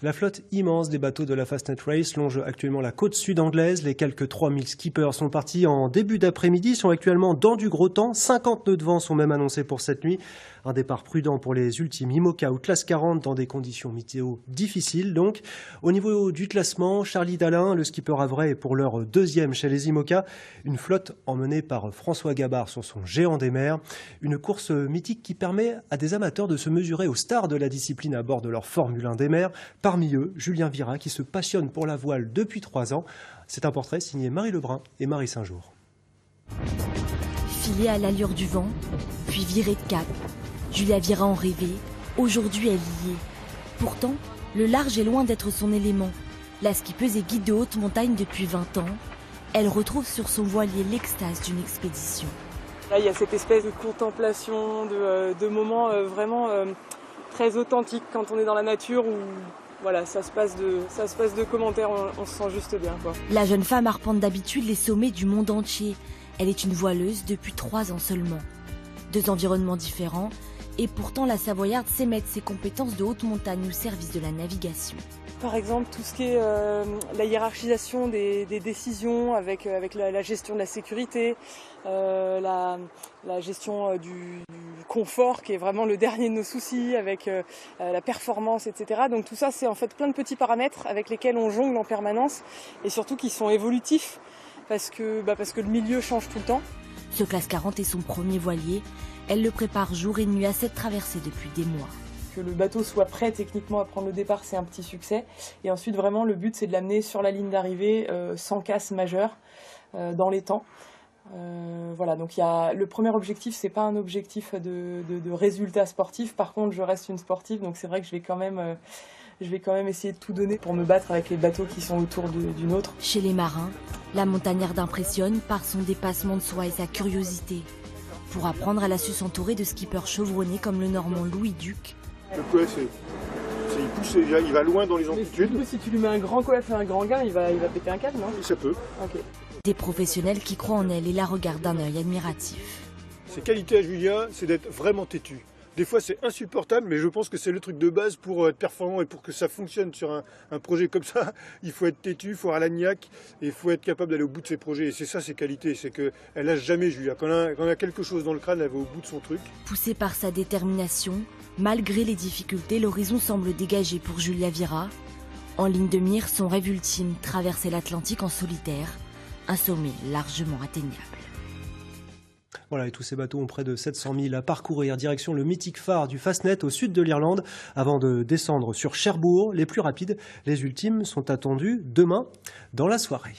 La flotte immense des bateaux de la Fastnet Race longe actuellement la côte sud anglaise. Les quelques 3000 skippers sont partis en début d'après-midi, sont actuellement dans du gros temps. 50 nœuds de vent sont même annoncés pour cette nuit. Un départ prudent pour les ultimes IMOCA ou classe 40 dans des conditions météo difficiles. Donc, au niveau du classement, Charlie Dalin, le skipper havrais, est pour l'heure deuxième chez les IMOCA. Une flotte emmenée par François Gabard sur son géant des mers. Une course mythique qui permet à des amateurs de se mesurer aux stars de la discipline à bord de leur Formule 1 des mers. Parmi eux, Julien Vira, qui se passionne pour la voile depuis 3 ans. C'est un portrait signé Marie Lebrun et Marie Saint-Jour. Filer à l'allure du vent, puis virer de cap. Julia Vira en rêvait, aujourd'hui elle y est. Pourtant, le large est loin d'être son élément. La skippeuse est guide de haute montagne depuis 20 ans. Elle retrouve sur son voilier l'extase d'une expédition. Là, il y a cette espèce de contemplation, de moments vraiment très authentiques quand on est dans la nature où voilà, ça se passe de commentaires, on se sent juste bien, quoi. La jeune femme arpente d'habitude les sommets du monde entier. Elle est une voileuse depuis 3 ans seulement. 2 environnements différents, et pourtant la Savoyarde sait mettre ses compétences de haute montagne au service de la navigation. Par exemple, tout ce qui est la hiérarchisation des décisions avec la gestion de la sécurité, la gestion du confort qui est vraiment le dernier de nos soucis, avec la performance, etc. Donc tout ça, c'est en fait plein de petits paramètres avec lesquels on jongle en permanence et surtout qui sont évolutifs parce que le milieu change tout le temps. Ce classe 40 est son premier voilier. Elle le prépare jour et nuit à cette traversée depuis des mois. Que le bateau soit prêt techniquement à prendre le départ, c'est un petit succès. Et ensuite, vraiment, le but, c'est de l'amener sur la ligne d'arrivée sans casse majeure dans les temps. Voilà, donc le premier objectif, c'est pas un objectif de résultat sportif. Par contre, je reste une sportive, donc c'est vrai que je vais quand même essayer de tout donner pour me battre avec les bateaux qui sont autour du nôtre. Chez les marins, la montagnarde impressionne par son dépassement de soi et sa curiosité. Pour apprendre, elle a su s'entourer de skippers chevronnés comme le Normand Louis Duc. Le coef, il pousse, il va loin dans les amplitudes. Mais du coup, si tu lui mets un grand coef et un grand gain, il va péter un câble, non? Ça peut. Okay. Des professionnels qui croient en elle et la regardent d'un œil admiratif. Ses qualités à Julia, c'est d'être vraiment têtue. Des fois, c'est insupportable, mais je pense que c'est le truc de base pour être performant et pour que ça fonctionne sur un projet comme ça. Il faut être têtu, il faut avoir la niaque et il faut être capable d'aller au bout de ses projets. Et c'est ça, ses qualités. C'est qu'elle lâche jamais, Julia. Quand elle a quelque chose dans le crâne, elle va au bout de son truc. Poussée par sa détermination, malgré les difficultés, l'horizon semble dégagé pour Julia Vira. En ligne de mire, son rêve ultime, traverser l'Atlantique en solitaire. Un sommet largement atteignable. Voilà, et tous ces bateaux ont près de 700 000 à parcourir, direction le mythique phare du Fastnet au sud de l'Irlande, avant de descendre sur Cherbourg. Les plus rapides, les ultimes, sont attendus demain dans la soirée.